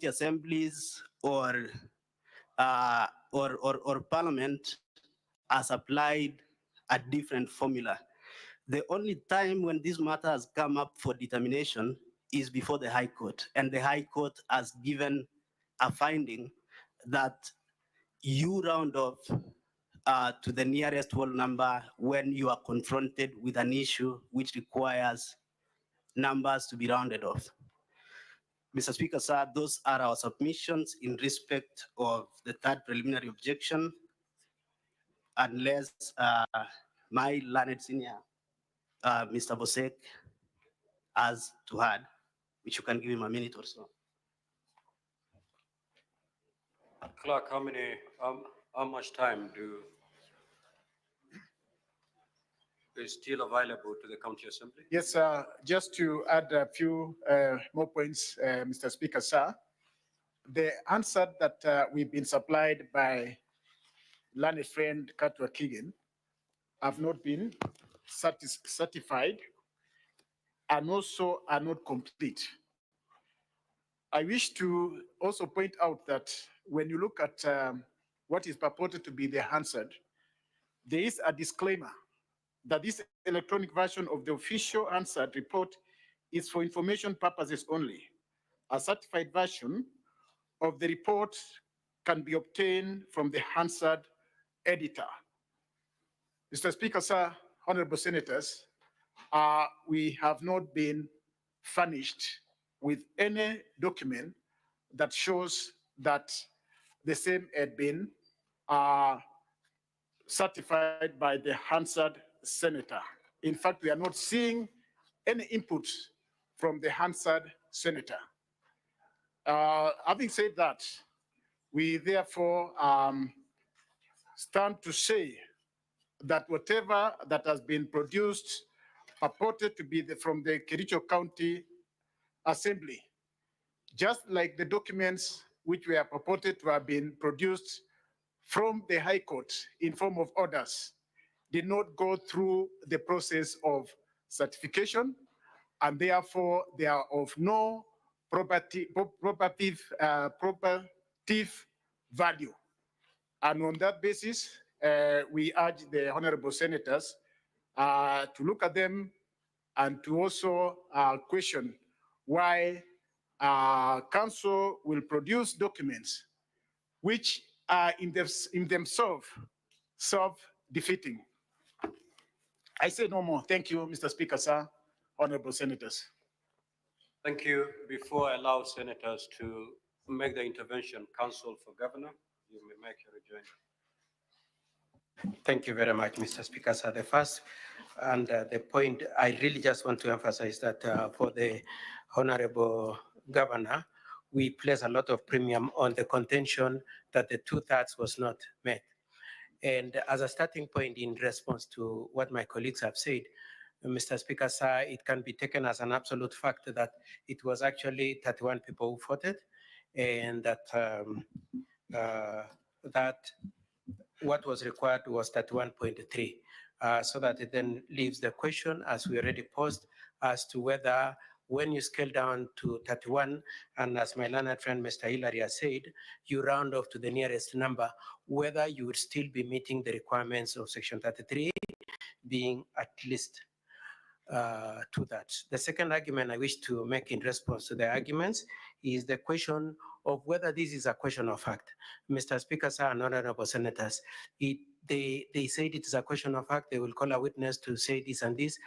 assemblies or parliament has applied a different formula. The only time when this matter has come up for determination is before the High Court, and the High Court has given a finding that you round off to the nearest whole number when you are confronted with an issue which requires numbers to be rounded off. Mr. Speaker, sir, those are our submissions in respect of the third preliminary objection, unless my learned senior, Mr. Bosek, has to add, which you can give him a minute or so. Clerk, how much time is still available to the County Assembly? Yes, just to add a few more points, Mr. Speaker, sir. The answer that we've been supplied by learned friend Katwa Kigen have not been certified and also are not complete. I wish to also point out that when you look at what is purported to be the answer, there is a disclaimer that this electronic version of the official answered report is for information purposes only. A certified version of the report can be obtained from the answered editor. Mr. Speaker, sir, honorable senators, we have not been furnished with any document that shows that the same had been certified by the answered senator. In fact, we are not seeing any input from the answered senator. Having said that, we therefore stand to say that whatever that has been produced purported to be from the Kericho County Assembly, just like the documents which were purported to have been produced from the High Court in form of orders, did not go through the process of certification, and therefore they are of no probative value. And on that basis, we urge the honorable senators to look at them and to also question why council will produce documents which are in themselves self-defeating. I say no more. Thank you, Mr. Speaker, sir, honorable senators. Thank you. Before I allow senators to make the intervention, Counsel for Governor, you may make your rejoinder. Thank you very much, Mr. Speaker. So the first and the point I really just want to emphasize that for the Honorable Governor, we place a lot of premium on the contention that the 2/3 was not met. And as a starting point in response to what my colleagues have said, Mr. Speaker, sir, it can be taken as an absolute fact that it was actually 31 people who voted, and that that what was required was 31.3. So that it then leaves the question, as we already posed, as to whether when you scale down to 31, and as my learned friend Mr. Hillary has said, you round off to the nearest number, whether you would still be meeting the requirements of Section 33, being at least to that. The second argument I wish to make in response to the arguments is the question of whether this is a question of fact. Mr. Speaker, sir, and honorable senators, they said it is a question of fact. They will call a witness to say this and this,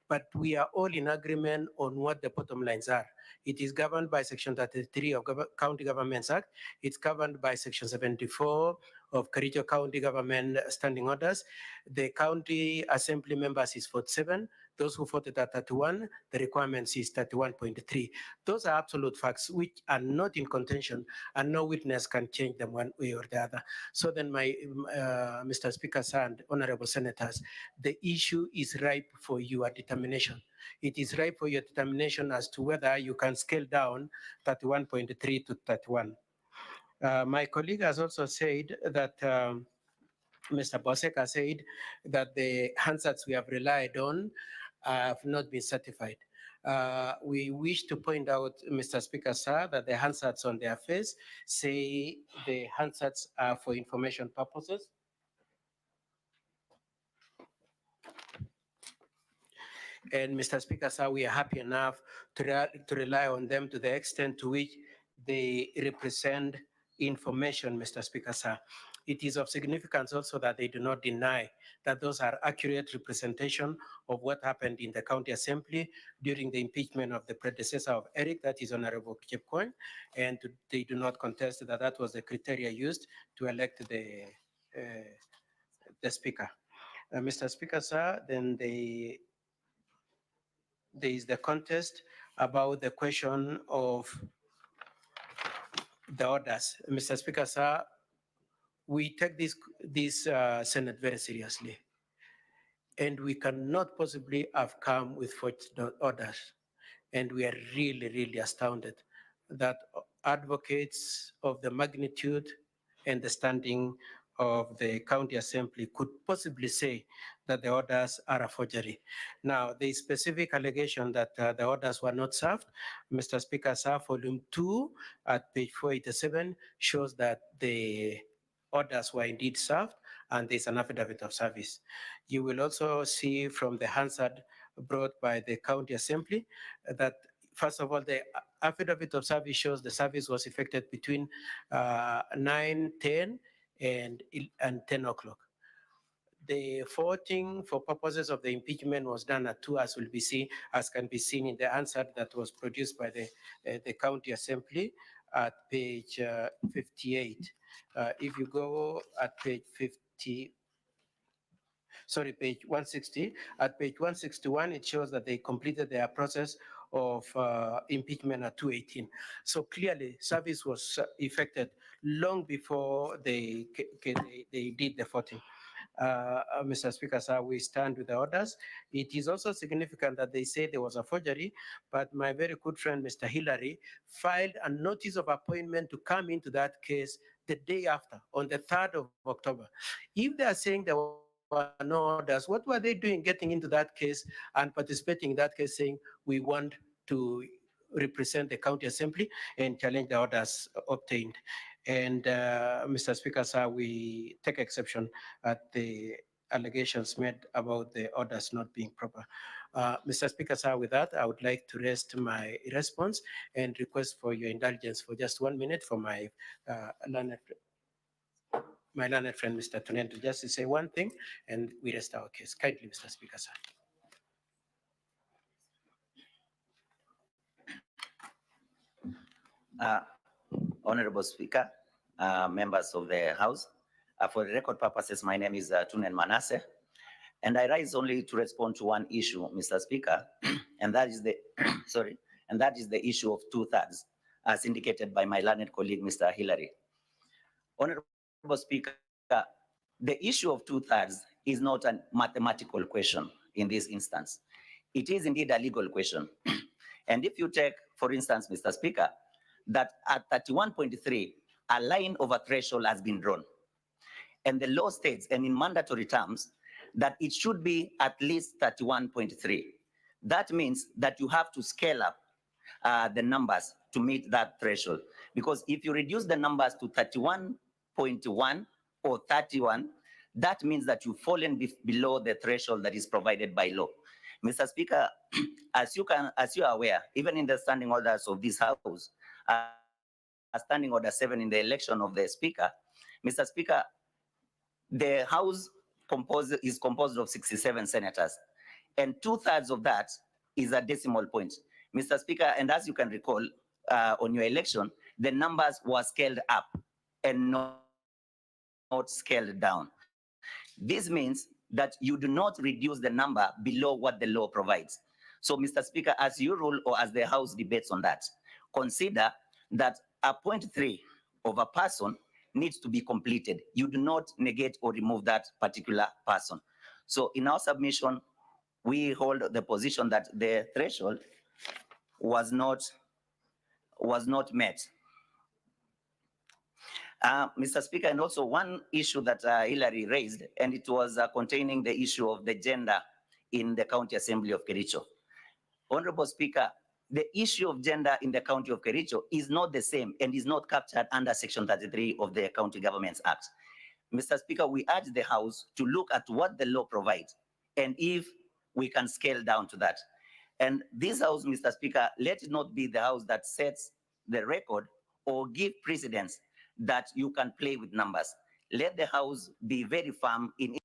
but we are all in agreement on what the bottom lines are. It is governed by Section 33 of County Governments Act. It's governed by Section 74 of Kericho County Government Standing Orders. The county assembly members is 47. Those who voted at 31, the requirements is 31.3. Those are absolute facts which are not in contention, and no witness can change them one way or the other. So then, my Mr. Speaker, sir, and honorable senators, the issue is ripe for your determination. It is ripe for your determination as to whether you can scale down 31.3 to 31. My colleague has also said that Mr. Bosek said that the handsets we have relied on have not been certified. We wish to point out, Mr. Speaker, sir, that the handsets on their face say the handsets are for information purposes. And Mr. Speaker, sir, we are happy enough to rely on them to the extent to which they represent information, Mr. Speaker, sir. It is of significance also that they do not deny that those are accurate representation of what happened in the county assembly during the impeachment of the predecessor of Eric, that is Honorable Chepcoin, and they do not contest that that was the criteria used to elect the speaker. Mr. Speaker, sir, then there is the contest about the question of the orders. Mr. Speaker, sir, we take this Senate very seriously, and we cannot possibly have come with forged orders. And we are really, really astounded that advocates of the magnitude and the standing of the county assembly could possibly say that the orders are a forgery. Now, the specific allegation that the orders were not served, Mr. Speaker, sir, volume 2 at page 487 shows that the orders were indeed served, and there's an affidavit of service. You will also see from the Hansard brought by the county assembly that, first of all, the affidavit of service shows the service was effected between 9:10 and 10 o'clock. The voting for purposes of the impeachment was done at 2, as can be seen in the answer that was produced by the county assembly at page 58. If you go at page 160, at page 161, it shows that they completed their process of impeachment at 2:18. So clearly, service was effected long before they did the voting. Mr. Speaker, sir, we stand with the orders. It is also significant that they say there was a forgery, but my very good friend, Mr. Hillary, filed a notice of appointment to come into that case the day after, on the 3rd of October. If they are saying there were no orders, what were they doing getting into that case and participating in that case saying, we want to represent the county assembly and challenge the orders obtained? And Mr. Speaker, sir, we take exception at the allegations made about the orders not being proper. Mr. Speaker, sir, with that, I would like to rest my response and request for your indulgence for just 1 minute for my learned friend, Mr. Tunen, to just say one thing, and we rest our case. Kindly, Mr. Speaker, sir. Honorable Speaker, members of the House, for the record purposes, my name is Tunen Manasseh, and I rise only to respond to one issue, Mr. Speaker, and that is the the issue of 2/3, as indicated by my learned colleague, Mr. Hillary. Honorable Speaker, the issue of 2/3 is not a mathematical question in this instance. It is indeed a legal question. And if you take, for instance, Mr. Speaker, that at 31.3, a line of a threshold has been drawn. And the law states, and in mandatory terms, that it should be at least 31.3. That means that you have to scale up the numbers to meet that threshold. Because if you reduce the numbers to 31.1 or 31, that means that you've fallen below the threshold that is provided by law. Mr. Speaker, as you are aware, even in the standing orders of this House, standing order 7 in the election of the Speaker, Mr. Speaker, the House is composed of 67 senators, and 2/3 of that is a decimal point. Mr. Speaker, and as you can recall, on your election, the numbers were scaled up and not scaled down. This means that you do not reduce the number below what the law provides. So, Mr. Speaker, as you rule or as the House debates on that, consider that a 0.3 of a person needs to be completed. You do not negate or remove that particular person. So in our submission, we hold the position that the threshold was not met. Mr. Speaker, and also one issue that Hillary raised, and it was containing the issue of the gender in the County Assembly of Kericho. Honorable Speaker, the issue of gender in the county of Kericho is not the same and is not captured under Section 33 of the County Governments Act. Mr. Speaker, we urge the House to look at what the law provides and if we can scale down to that. And this House, Mr. Speaker, let it not be the House that sets the record or give precedence that you can play with numbers. Let the House be very firm in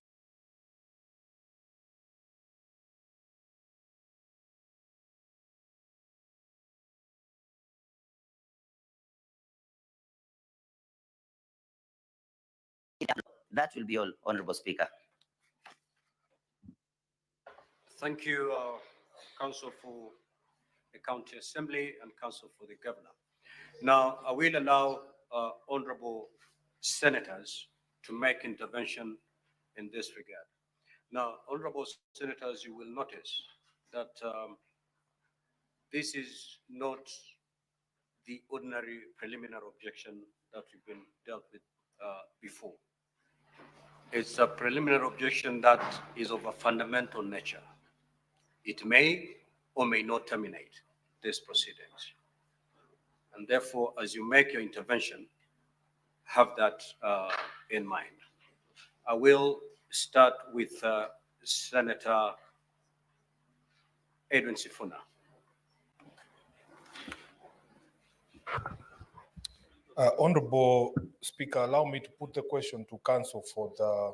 that will be all, Honorable Speaker. Thank you, Council for the County Assembly and Council for the Governor. Now, I will allow honorable senators to make intervention in this regard. Now, honorable senators, you will notice that this is not the ordinary preliminary objection that we've been dealt with before. It's a preliminary objection that is of a fundamental nature. It may or may not terminate these proceedings. And therefore, as you make your intervention, have that in mind. I will start with Senator Edwin Sifuna. Honorable Speaker, allow me to put the question to council for the...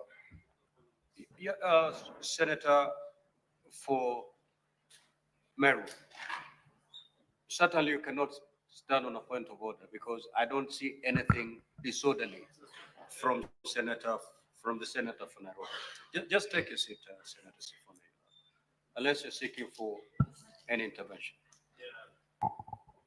Yeah, Senator for Meru. Certainly you cannot stand on a point of order because I don't see anything disorderly from the Senator for Nairobi. Just take a seat, Senator Sifuna, unless you're seeking for an intervention.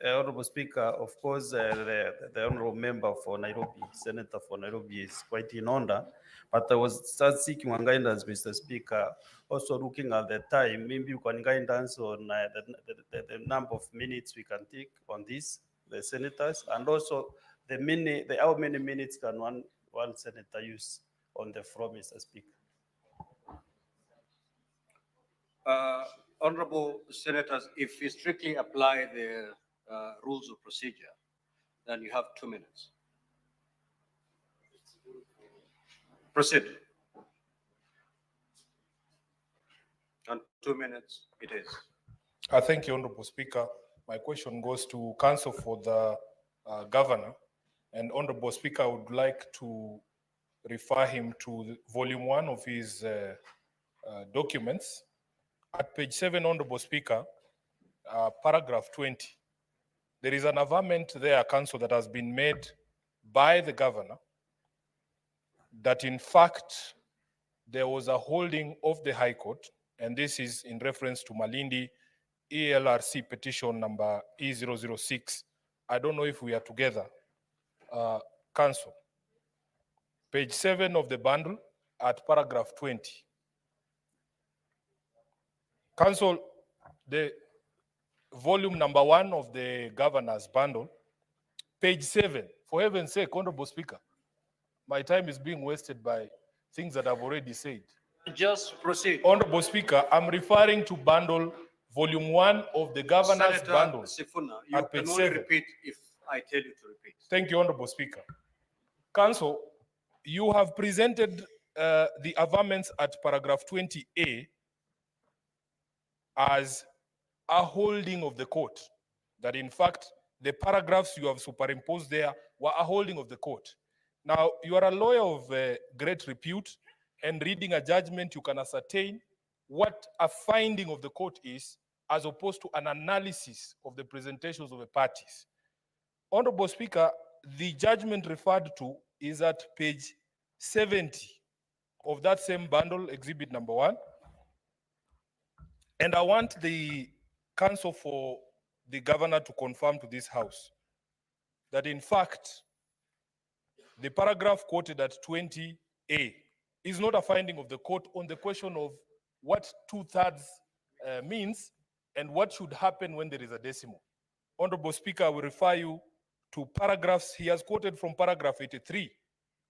Honorable Speaker, of course, the honorable member for Nairobi, Senator for Nairobi, is quite in order. But I was just seeking one guidance, Mr. Speaker. Also looking at the time, maybe you can guidance on the number of minutes we can take on this, the senators, and also how many minutes can one senator use on the floor, Mr. Speaker. Honorable senators, if you strictly apply the rules of procedure, then you have 2 minutes. Proceed. And 2 minutes it is. Thank you, Honorable Speaker. My question goes to council for the governor. And Honorable Speaker, I would like to refer him to volume 1 of his documents. At page 7, Honorable Speaker, paragraph 20. There is an averment there, council, that has been made by the governor that in fact there was a holding of the High Court, and this is in reference to Malindi ELRC petition number E006. I don't know if we are together, council. Page 7 of the bundle at paragraph 20. Council, the volume number 1 of the governor's bundle, page 7, for heaven's sake, Honorable Speaker, my time is being wasted by things that I've already said. Just proceed. Honorable Speaker, I'm referring to bundle volume 1 of the governor's Senator bundle. Sifuna, you at can page only 7. repeat if I tell you to repeat. Thank you, Honorable Speaker. Council, you have presented the averments at paragraph 20A as a holding of the court. That in fact, the paragraphs you have superimposed there were a holding of the court. Now, you are a lawyer of great repute, and reading a judgment, you can ascertain what a finding of the court is, as opposed to an analysis of the presentations of the parties. Honorable Speaker, the judgment referred to is at page 70 of that same bundle, exhibit number 1. And I want the counsel for the governor to confirm to this house that in fact, the paragraph quoted at 20A is not a finding of the court on the question of what 2/3 means and what should happen when there is a decimal. Honorable Speaker, I will refer you to paragraphs. He has quoted from paragraph 83,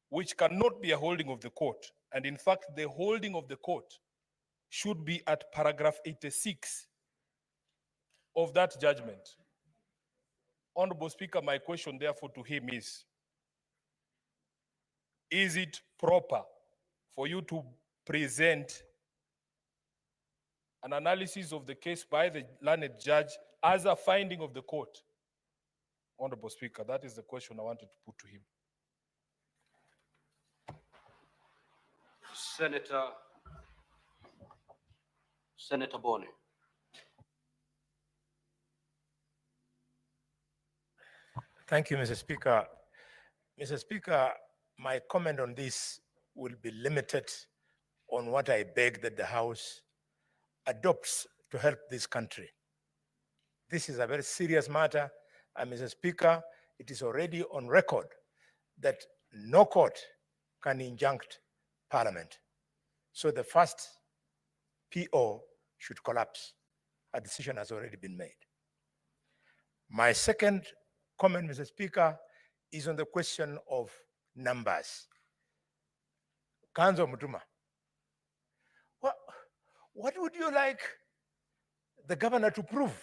which cannot be a holding of the court. And in fact, the holding of the court should be at paragraph 86. of that judgment. Honorable Speaker, my question therefore to him is it proper for you to present an analysis of the case by the learned judge as a finding of the court? Honorable Speaker, that is the question I wanted to put to him. Senator Boni. Thank you, Mr. Speaker. Mr. Speaker, my comment on this will be limited on what I beg that the House adopts to help this country. This is a very serious matter, and Mr. Speaker, it is already on record that no court can injunct Parliament. So the first PO should collapse. A decision has already been made. My second comment, Mr. Speaker, is on the question of numbers. Kanzo Mutuma, what would you like the governor to prove?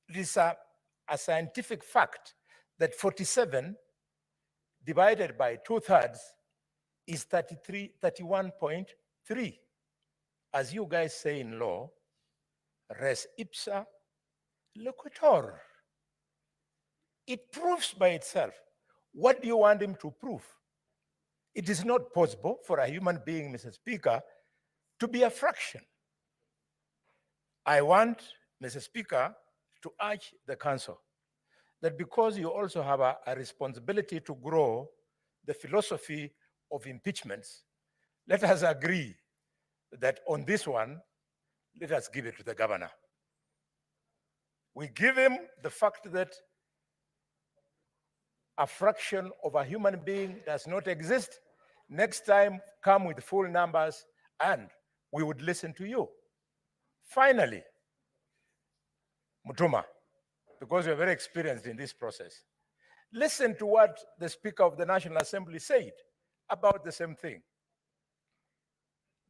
It is a scientific fact that 47 divided by 2/3 is 31.3. As you guys say in law, res ipsa loquitur. It proves by itself. What do you want him to prove? It is not possible for a human being, Mr. Speaker, to be a fraction. I want, Mr. Speaker, to urge the council that because you also have a responsibility to grow the philosophy of impeachments, let us agree that on this one, let us give it to the governor. We give him the fact that a fraction of a human being does not exist. Next time, come with full numbers and we would listen to you. Finally, Mutuma, because you're very experienced in this process, listen to what the Speaker of the National Assembly said about the same thing.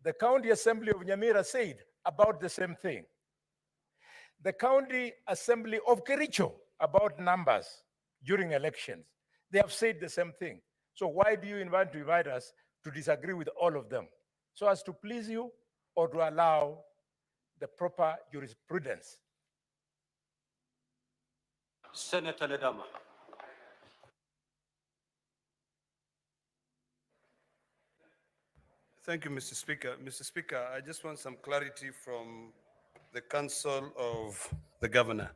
The County Assembly of Nyamira said about the same thing. The County Assembly of Kericho about numbers during elections. They have said the same thing. So why do you invite us to disagree with all of them? So as to please you or to allow the proper jurisprudence? Senator Ledama. Thank you, Mr. Speaker. Mr. Speaker, I just want some clarity from the Council of the Governor.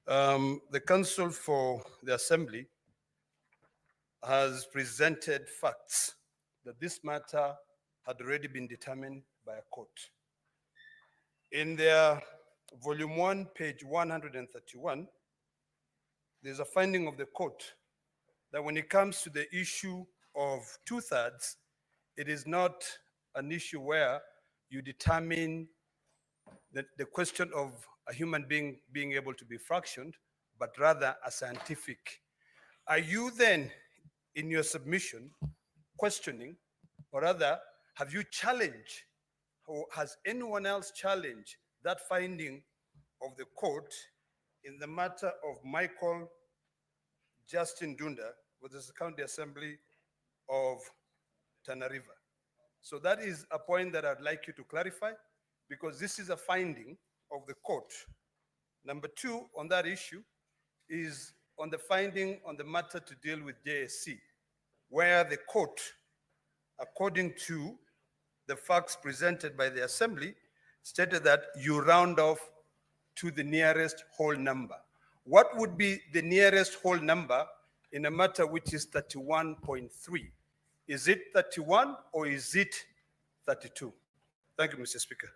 The Council for the Assembly has presented facts that this matter had already been determined by a court. In their volume 1, page 131, there's a finding of the court that when it comes to the issue of 2/3, it is not an issue where you determine the question of a human being being able to be fractioned, but rather a scientific. Are you then, in your submission, questioning, or rather, have you challenged, or has anyone else challenged that finding of the court in the matter of Michael Justin Dunda with the County Assembly of Tana River? So that is a point that I'd like you to clarify, because this is a finding of the court. Number 2 on that issue is on the finding on the matter to deal with JSC, where the court, according to the facts presented by the Assembly, stated that you round off to the nearest whole number. What would be the nearest whole number in a matter which is 31.3? Is it 31 or is it 32? Thank you, Mr. Speaker.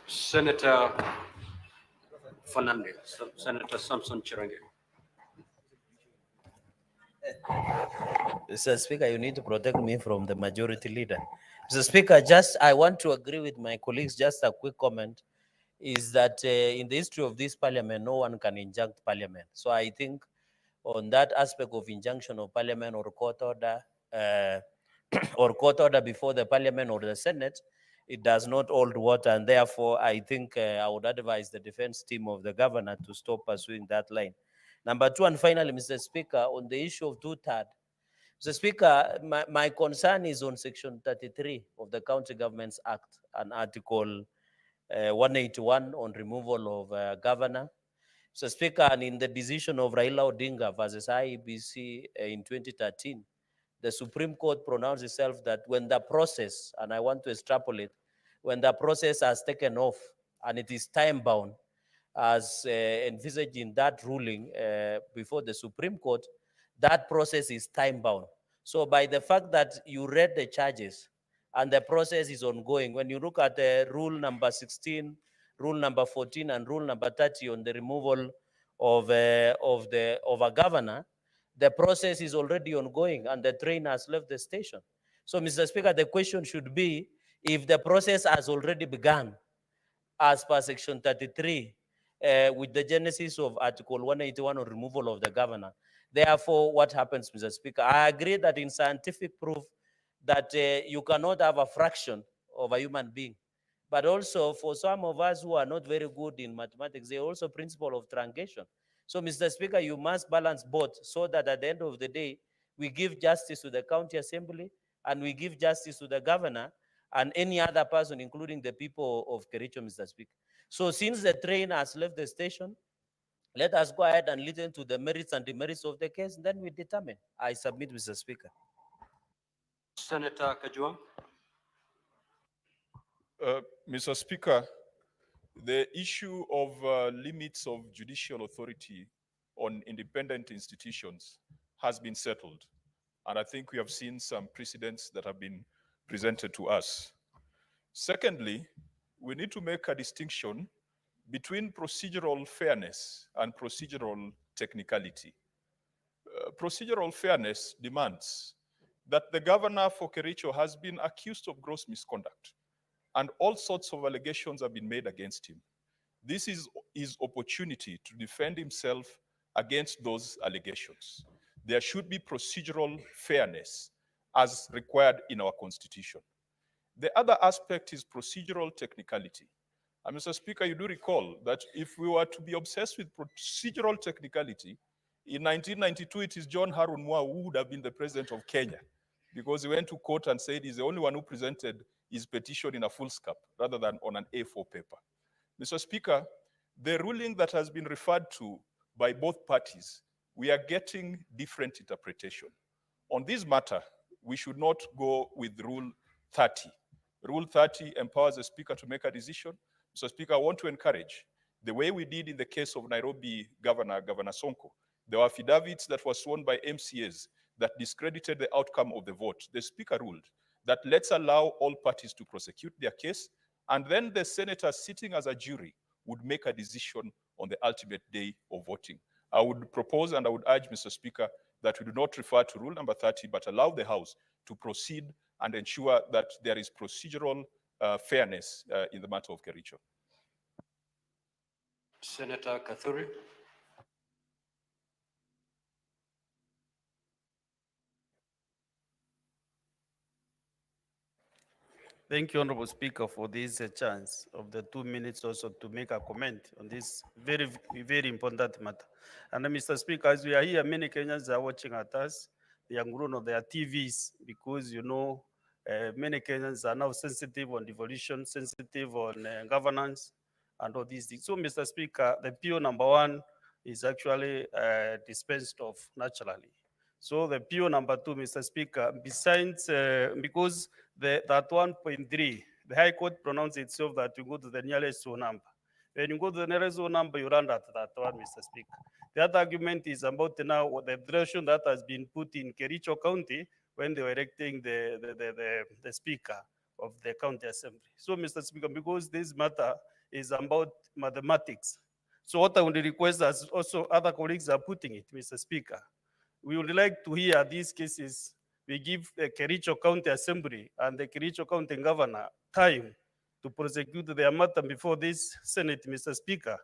Senator Fernandez, Senator Samson Chirange. Mr. Speaker, you need to protect me from the majority leader. Mr. Speaker, I want to agree with my colleagues. Just a quick comment is that in the history of this parliament, no one can injunct parliament. So I think on that aspect of injunction of parliament or court order before the parliament or the Senate, it does not hold water. And therefore, I think I would advise the defense team of the governor to stop pursuing that line. Number two, and finally, Mr. Speaker, on the issue of two-third, Mr. Speaker, my concern is on Section 33 of the County Governments Act and Article 181 on removal of governor. Mr. Speaker, and in the decision of Raila Odinga versus IEBC in 2013, the Supreme Court pronounced itself that when the process, and I want to extrapolate, when the process has taken off and it is time-bound, as envisaged in that ruling before the Supreme Court, that process is time-bound. So by the fact that you read the charges and the process is ongoing, when you look at rule number 16, rule number 14, and rule number 30 on the removal of a governor, the process is already ongoing and the train has left the station. So, Mr. Speaker, the question should be, if the process has already begun, as per Section 33, with the genesis of Article 181 on removal of the governor. Therefore, what happens, Mr. Speaker? I agree that in scientific proof that you cannot have a fraction of a human being. But also, for some of us who are not very good in mathematics, there also principle of truncation. So, Mr. Speaker, you must balance both so that at the end of the day, we give justice to the county assembly and we give justice to the governor and any other person, including the people of Kericho, Mr. Speaker. So since the train has left the station, let us go ahead and listen to the merits and demerits of the case, then we determine. I submit, Mr. Speaker. Senator Kajwang. Mr. Speaker, the issue of limits of judicial authority on independent institutions has been settled. And I think we have seen some precedents that have been presented to us. Secondly, we need to make a distinction between procedural fairness and procedural technicality. Procedural fairness demands that the governor for Kericho has been accused of gross misconduct, and all sorts of allegations have been made against him. This is his opportunity to defend himself against those allegations. There should be procedural fairness as required in our constitution. The other aspect is procedural technicality. And Mr. Speaker, you do recall that if we were to be obsessed with procedural technicality, in 1992, it is John Harun Mwau who would have been the president of Kenya, because he went to court and said he's the only one who presented his petition in a foolscap rather than on an A4 paper. Mr. Speaker, the ruling that has been referred to by both parties, we are getting different interpretation. On this matter, we should not go with Rule 30. Rule 30 empowers the Speaker to make a decision. Mr. Speaker, I want to encourage the way we did in the case of Nairobi Governor Sonko. There were affidavits that were sworn by MCAs that discredited the outcome of the vote. The Speaker ruled that let's allow all parties to prosecute their case, and then the senators sitting as a jury would make a decision on the ultimate day of voting. I would propose and I would urge, Mr. Speaker, that we do not refer to Rule number 30, but allow the House to proceed and ensure that there is procedural fairness in the matter of Kericho. Senator Kathuri. Thank you, Honorable Speaker, for this chance of the 2 minutes also to make a comment on this very, very important matter. And Mr. Speaker, as we are here, many Kenyans are watching at us. They are grown on their TVs because, you know, many Kenyans are now sensitive on devolution, sensitive on governance and all these things. So, Mr. Speaker, the PO number 1 is actually dispensed of naturally. So the PO number 2, Mr. Speaker, besides, because that 1.3, the High Court pronounced itself that you go to the nearest zone number. When you go to the nearest zone number, you run at that one, Mr. Speaker. The other argument is about now the direction that has been put in Kericho County when they were electing the Speaker of the County Assembly. So, Mr. Speaker, because this matter is about mathematics, so what I would request, as also other colleagues are putting it, Mr. Speaker, we would like to hear these cases. We give the Kericho County Assembly and the Kericho County Governor time to prosecute their matter before this Senate, Mr. Speaker.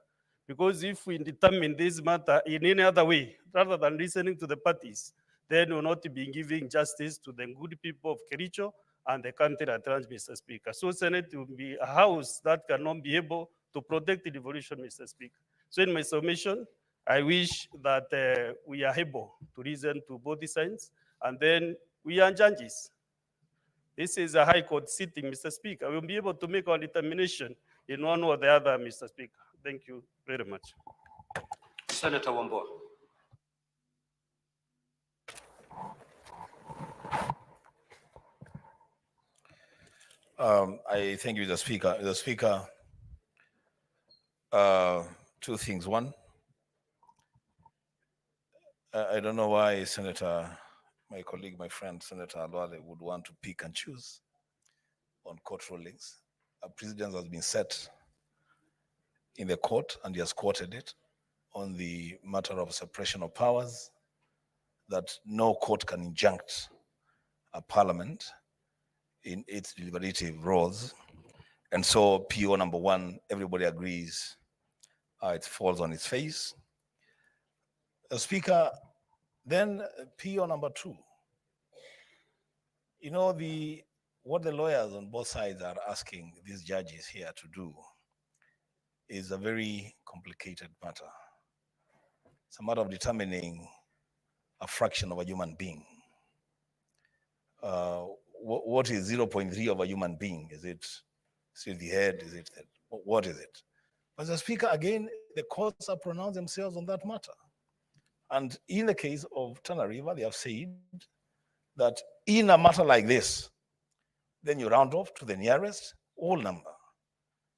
Because if we determine this matter in any other way, rather than listening to the parties, then we'll not be giving justice to the good people of Kericho and the country at large, Mr. Speaker. So Senate will be a house that cannot be able to protect the devolution, Mr. Speaker. So in my submission, I wish that we are able to listen to both sides, and then we are judges. This is a high court sitting, Mr. Speaker. We'll be able to make our determination in one or the other, Mr. Speaker. Thank you very much. Senator Wambua. I thank you, the Speaker. The Speaker, two things. One, I don't know why Senator, my colleague, my friend, Senator Alwale would want to pick and choose on court rulings. A precedent has been set in the court, and he has quoted it on the matter of separation of powers, that no court can injunct a parliament in its deliberative roles. And so PO number one, everybody agrees it falls on its face. Speaker, then PO number two, you know, what the lawyers on both sides are asking these judges here to do is a very complicated matter. It's a matter of determining a fraction of a human being. What is 0.3 of a human being? Is it the head? Is it what is it? But the Speaker, again, the courts have pronounced themselves on that matter. And in the case of Tana River, they have said that in a matter like this, then you round off to the nearest whole number,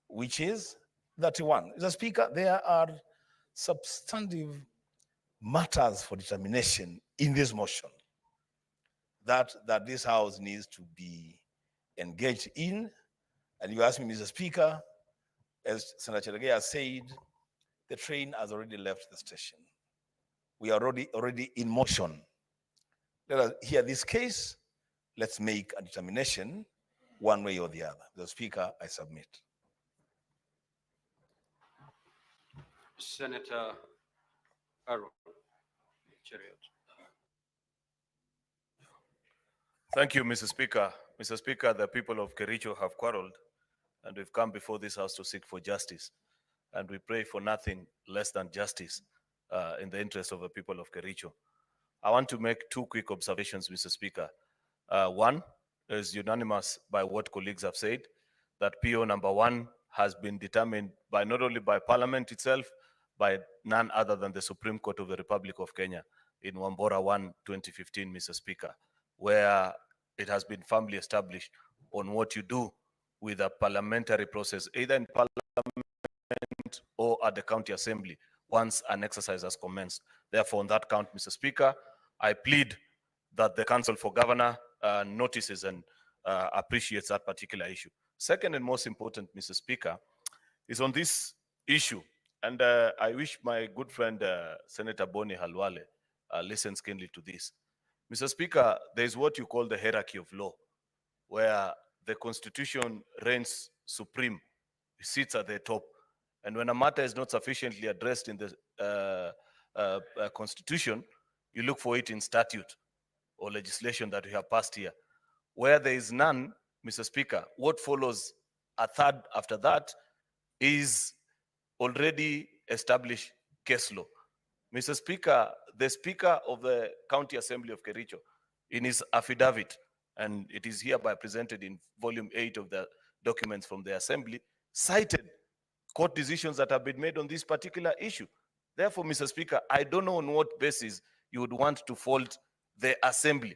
which is 31. The Speaker, there are substantive matters for determination in this motion that this House needs to be engaged in. And you ask me, Mr. Speaker, as Senator Cherargei has said, the train has already left the station. We are already in motion. Let us hear this case. Let's make a determination one way or the other. Mr. Speaker, I submit. Senator Erick. Chariot. Thank you, Mr. Speaker. Mr. Speaker, the people of Kericho have quarreled, and we've come before this House to seek for justice. And we pray for nothing less than justice in the interest of the people of Kericho. I want to make two quick observations, Mr. Speaker. One is unanimous by what colleagues have said, that PO number one has been determined by not only by Parliament itself, by none other than the Supreme Court of the Republic of Kenya in Wambora 1, 2015, Mr. Speaker, where it has been firmly established on what you do with a parliamentary process, either in Parliament or at the County Assembly, once an exercise has commenced. Therefore, on that count, Mr. Speaker, I plead that the Council for Governor notices and appreciates that particular issue. Second and most important, Mr. Speaker, is on this issue, and I wish my good friend Senator Boni Halwale listens keenly to this. Mr. Speaker, there is what you call the hierarchy of law, where the Constitution reigns supreme, it sits at the top. And when a matter is not sufficiently addressed in the Constitution, you look for it in statute or legislation that we have passed here. Where there is none, Mr. Speaker, what follows a third after that is already established case law. Mr. Speaker, the Speaker of the County Assembly of Kericho, in his affidavit, and it is hereby presented in volume 8 of the documents from the Assembly, cited court decisions that have been made on this particular issue. Therefore, Mr. Speaker, I don't know on what basis you would want to fault the Assembly,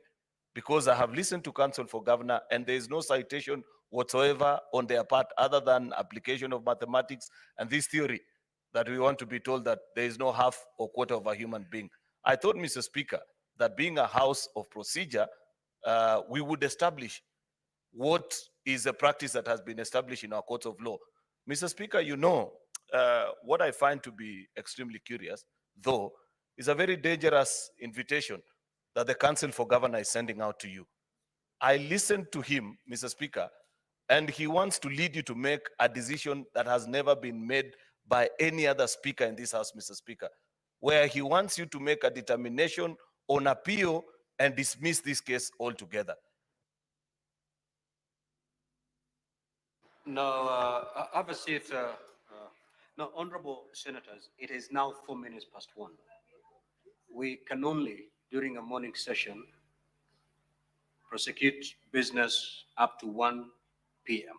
because I have listened to Council for Governor and there is no citation whatsoever on their part other than application of mathematics and this theory that we want to be told that there is no half or quarter of a human being. I thought, Mr. Speaker, that being a house of procedure, we would establish what is a practice that has been established in our courts of law. Mr. Speaker, you know, what I find to be extremely curious, though, is a very dangerous invitation that the Council for Governor is sending out to you. I listened to him, Mr. Speaker, and he wants to lead you to make a decision that has never been made by any other speaker in this House, Mr. Speaker, where he wants you to make a determination on appeal and dismiss this case altogether. Now, have a seat. Now, honorable senators, it is now 4 minutes past 1. We can only, during a morning session, prosecute business up to 1 p.m.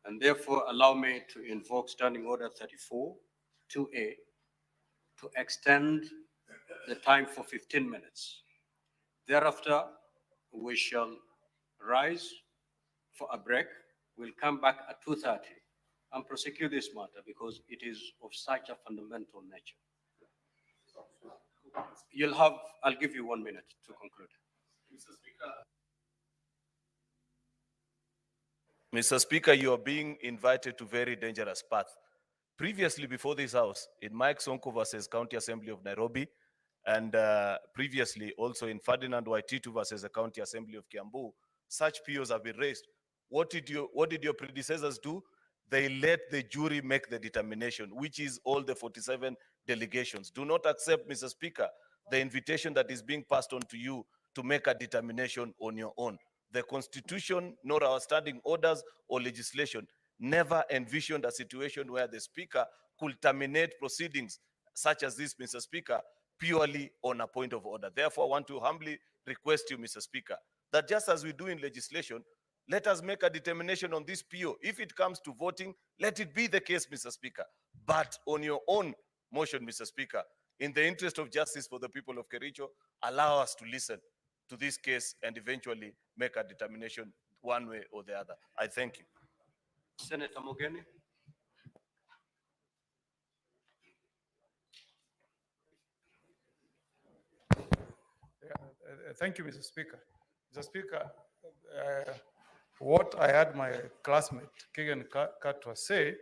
And therefore, allow me to invoke Standing Order 34, 2A, to extend the time for 15 minutes. Thereafter, we shall rise for a break. We'll come back at 2:30 and prosecute this matter because it is of such a fundamental nature. I'll give you 1 minute to conclude. Mr. Speaker, you are being invited to very dangerous path. Previously, before this house, in Mike Sonko versus County Assembly of Nairobi, and previously also in Ferdinand Waititu versus the County Assembly of Kiambu, such POs have been raised. What did your predecessors do? They let the jury make the determination, which is all the 47 delegations. Do not accept, Mr. Speaker, the invitation that is being passed on to you to make a determination on your own. The Constitution, nor our standing orders or legislation, never envisioned a situation where the Speaker could terminate proceedings such as this, Mr. Speaker, purely on a point of order. Therefore, I want to humbly request you, Mr. Speaker, that just as we do in legislation, let us make a determination on this PO. If it comes to voting, let it be the case, Mr. Speaker. But on your own motion, Mr. Speaker, in the interest of justice for the people of Kericho, allow us to listen to this case and eventually make a determination one way or the other. I thank you. Senator Mogeni. Thank you, Mr. Speaker. Mr. Speaker, what I had my classmate, Kegan Katwa, say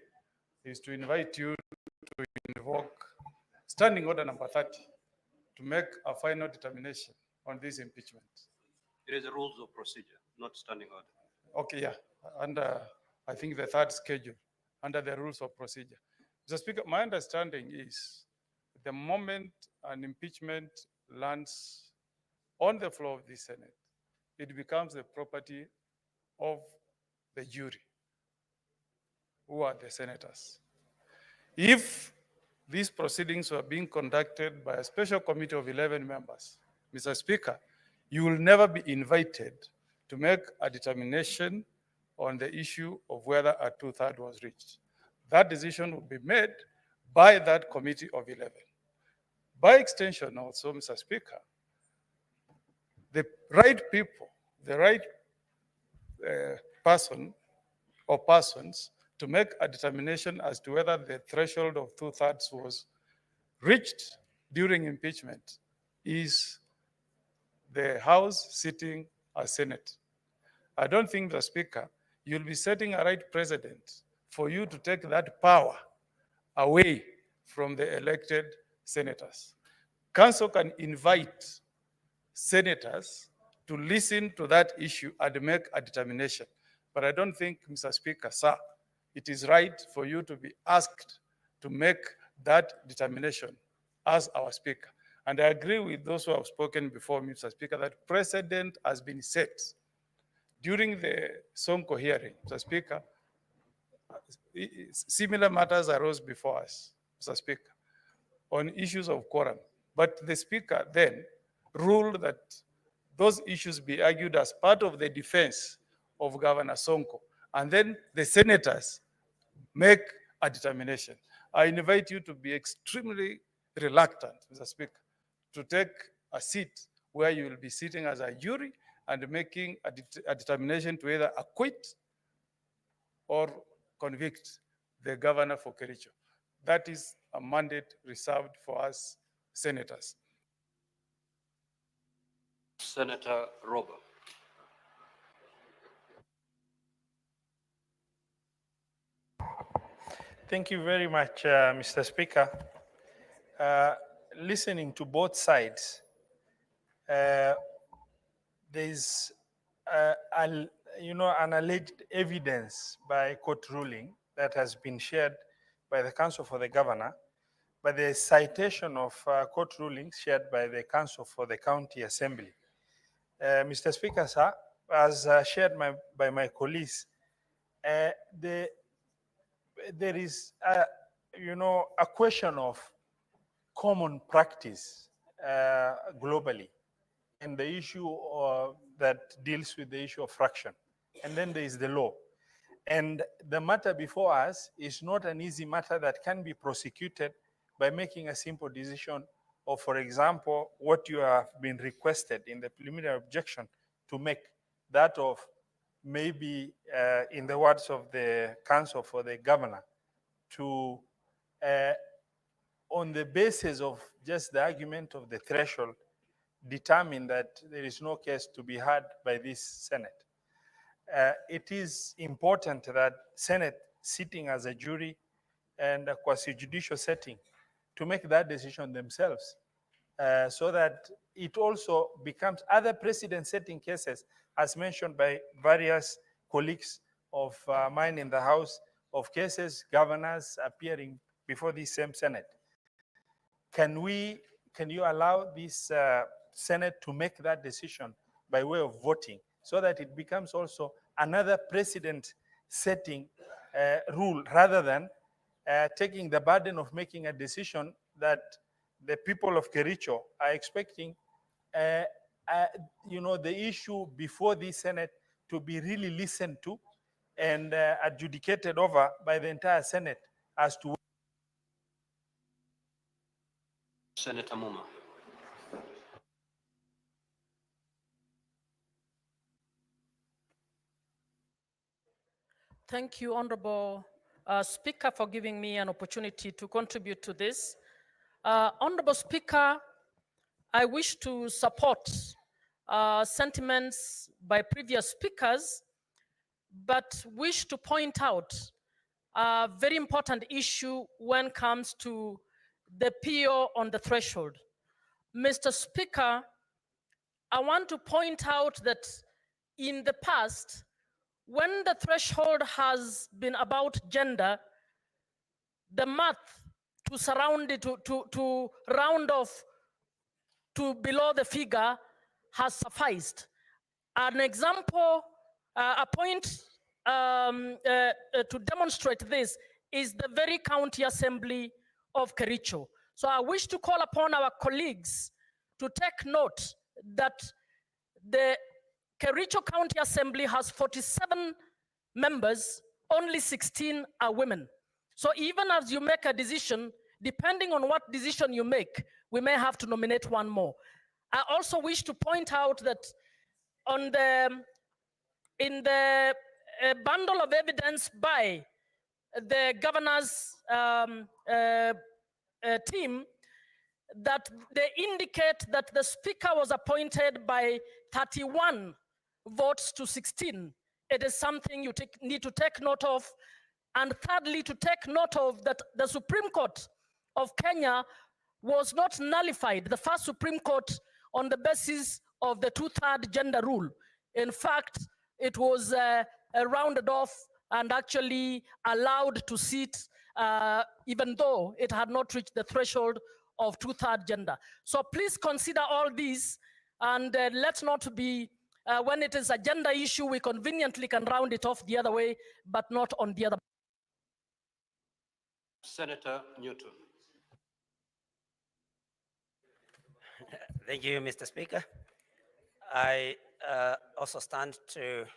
is to invite you to invoke Standing Order number 30 to make a final determination on this impeachment. It is the rules of procedure, not standing order. Okay, yeah, under, I think the third schedule, under the rules of procedure. Mr. Speaker, my understanding is the moment an impeachment lands on the floor of the Senate, it becomes the property of the jury, who are the senators. If these proceedings were being conducted by a special committee of 11 members, Mr. Speaker, you will never be invited to make a determination on the issue of whether a 2/3 was reached. That decision will be made by that committee of 11. By extension also, Mr. Speaker, the right people, the right person or persons to make a determination as to whether the threshold of 2/3 was reached during impeachment is the House sitting as Senate. I don't think, the Speaker, you'll be setting a right precedent for you to take that power away from the elected senators. Council can invite senators to listen to that issue and make a determination. But I don't think, Mr. Speaker, sir, it is right for you to be asked to make that determination as our Speaker. And I agree with those who have spoken before me, Mr. Speaker, that precedent has been set. During the Sonko hearing, Mr. Speaker, similar matters arose before us, Mr. Speaker, on issues of quorum. But the Speaker then ruled that those issues be argued as part of the defense of Governor Sonko. And then the senators make a determination. I invite you to be extremely reluctant, Mr. Speaker, to take a seat where you will be sitting as a jury and making a determination to either acquit or convict the governor for Kericho. That is a mandate reserved for us senators. Senator Rober. Thank you very much, Mr. Speaker. Listening to both sides, there's an alleged evidence by court ruling that has been shared by the Counsel for the Governor, but the citation of court rulings shared by the Counsel for the County Assembly. Mr. Speaker, sir, as shared by my colleagues, there is, a question of common practice globally, and the issue that deals with the issue of fraction. And then there is the law. And the matter before us is not an easy matter that can be prosecuted by making a simple decision of, for example, what you have been requested in the preliminary objection to make, that of maybe, in the words of the counsel for the governor, to, on the basis of just the argument of the threshold, determine that there is no case to be heard by this Senate. It is important that Senate sitting as a jury and a quasi-judicial setting to make that decision themselves, so that it also becomes other precedent-setting cases, as mentioned by various colleagues of mine in the House, of cases, governors appearing before the same Senate. Can you allow this Senate to make that decision by way of voting, so that it becomes also another precedent-setting rule, rather than taking the burden of making a decision that the people of Kericho are expecting, the issue before the Senate to be really listened to and adjudicated over by the entire Senate as to. Senator Muma. Thank you, Honorable Speaker, for giving me an opportunity to contribute to this. Honorable Speaker, I wish to support sentiments by previous speakers, but wish to point out a very important issue when it comes to the PO on the threshold. Mr. Speaker, I want to point out that in the past, when the threshold has been about gender, the math to surround it, to round off to below the figure has sufficed. An example, a point to demonstrate this is the very county assembly of Kericho. So I wish to call upon our colleagues to take note that the Kericho County Assembly has 47 members, only 16 are women. So even as you make a decision, depending on what decision you make, we may have to nominate one more. I also wish to point out that in the bundle of evidence by the governor's team, that they indicate that the speaker was appointed by 31 votes to 16. It is something you need to take note of. And thirdly, to take note of that the Supreme Court of Kenya was not nullified, the first Supreme Court, on the basis of the 2/3 gender rule. In fact, it was rounded off and actually allowed to sit, even though it had not reached the threshold of 2/3 gender. So please consider all these, and let's not be, when it is a gender issue, we conveniently can round it off the other way, but not on the other. Senator Newton. Thank you, Mr. Speaker. I also stand to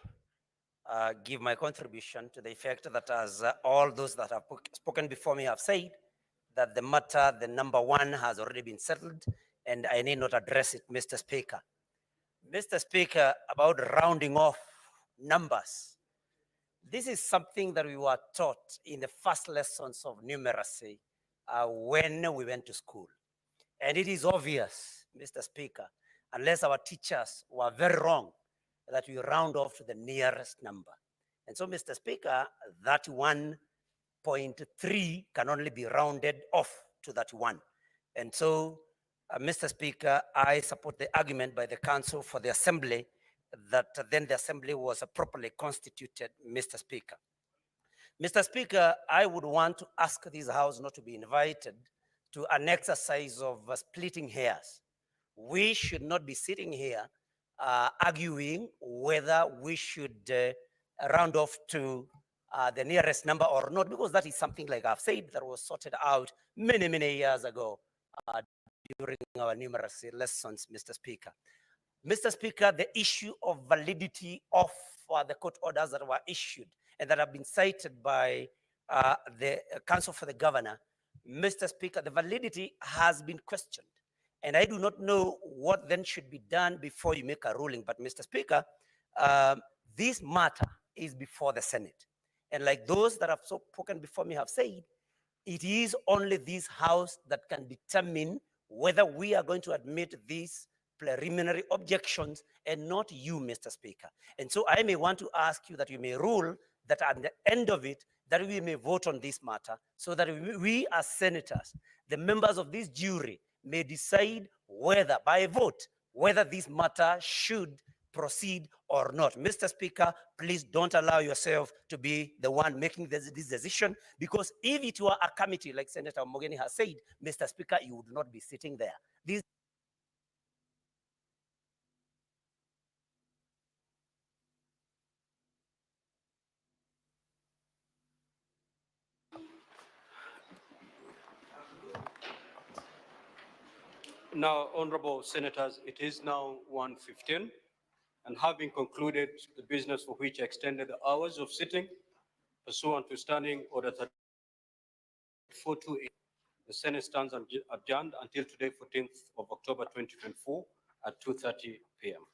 give my contribution to the effect that, as all those that have spoken before me have said, that the matter, the number one, has already been settled, and I need not address it, Mr. Speaker. Mr. Speaker, about rounding off numbers, this is something that we were taught in the first lessons of numeracy when we went to school. And it is obvious, Mr. Speaker, unless our teachers were very wrong, that we round off to the nearest number. And so, Mr. Speaker, that 1.3 can only be rounded off to that 1. And so, Mr. Speaker, I support the argument by the Council for the Assembly that then the Assembly was properly constituted, Mr. Speaker. Mr. Speaker, I would want to ask this House not to be invited to an exercise of splitting hairs. We should not be sitting here arguing whether we should round off to the nearest number or not, because that is something, like I've said, that was sorted out many, many years ago during our numerous lessons, Mr. Speaker. Mr. Speaker, the issue of validity of the court orders that were issued and that have been cited by the Counsel for the Governor, Mr. Speaker, the validity has been questioned. And I do not know what then should be done before you make a ruling. But Mr. Speaker, this matter is before the Senate. And like those that have spoken before me have said, it is only this House that can determine whether we are going to admit these preliminary objections and not you, Mr. Speaker. And so I may want to ask you that you may rule that at the end of it, that we may vote on this matter so that we as senators, the members of this jury, may decide whether, by a vote, whether this matter should proceed or not. Mr. Speaker, please don't allow yourself to be the one making this decision, because if it were a committee, like Senator Mogeni has said, Mr. Speaker, you would not be sitting there. This Now, honorable senators, it is now 1:15, and having concluded the business for which I extended the hours of sitting pursuant to Standing Order 428, the Senate stands adjourned until today, 14th of October 2024 at 2:30 p.m.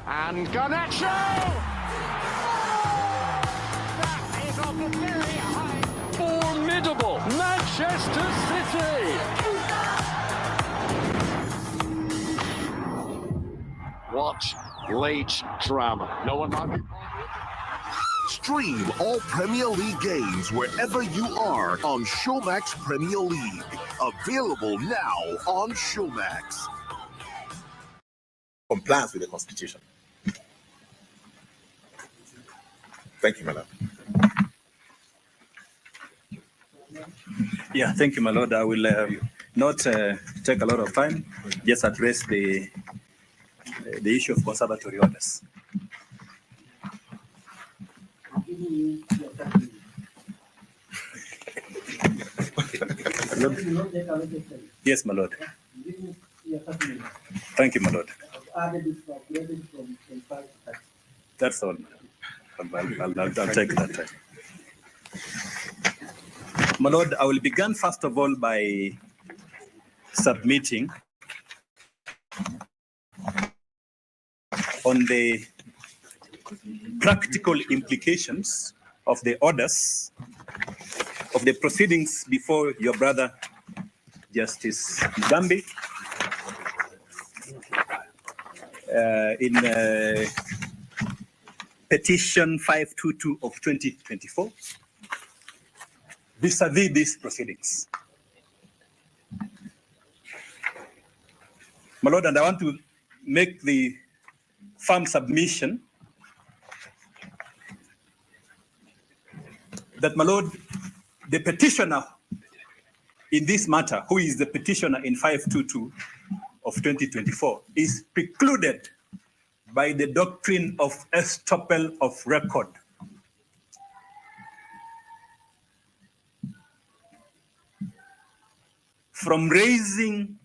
And Garnacho! That is off the very high. Formidable! Manchester City late drama. No one on. Stream all Premier League games wherever you are on Showmax Premier League. Available now on Showmax. Compliance with the Constitution. Thank you, my lord. Yeah, thank you, my lord. I will not take a lot of time. Just address the issue of conservatory orders. Yes, my lord. Thank you, my lord. That's all. I'll take that time. My lord, I will begin first of all by submitting on the practical implications of the orders of the proceedings before your brother, Justice Gambi, in petition 522 of 2024, vis-a-vis these proceedings. My lord, and I want to make the firm submission that, my lord, the petitioner in this matter, who is the petitioner in 522 of 2024, is precluded by the doctrine of estoppel of record. From raising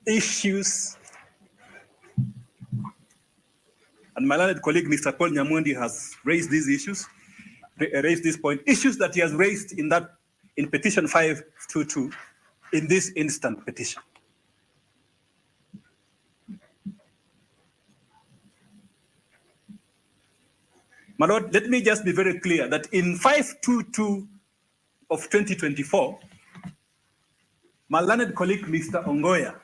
issues, and my learned colleague, Mr. Paul Nyamundi, has raised these issues, raised this point, issues that he has raised in petition 522 in this instant petition. My lord, let me just be very clear that in 522 of 2024, my learned colleague, Mr. Ongoya,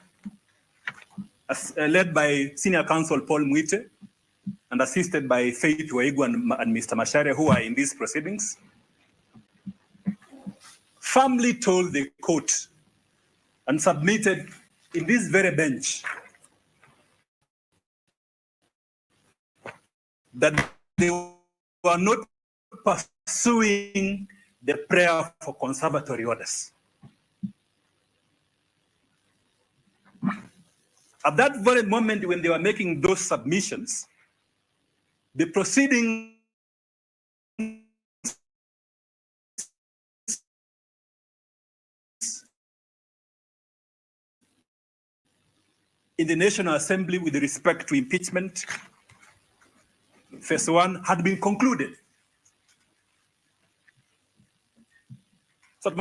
as led by Senior Counsel Paul Mwite and assisted by Faith Waigu and Mr. Mashare, who are in these proceedings, firmly told the court and submitted in this very bench that they were not pursuing the prayer for conservatory orders. At that very moment when they were making those submissions, the proceedings in the National Assembly with respect to impeachment, phase 1, had been concluded. So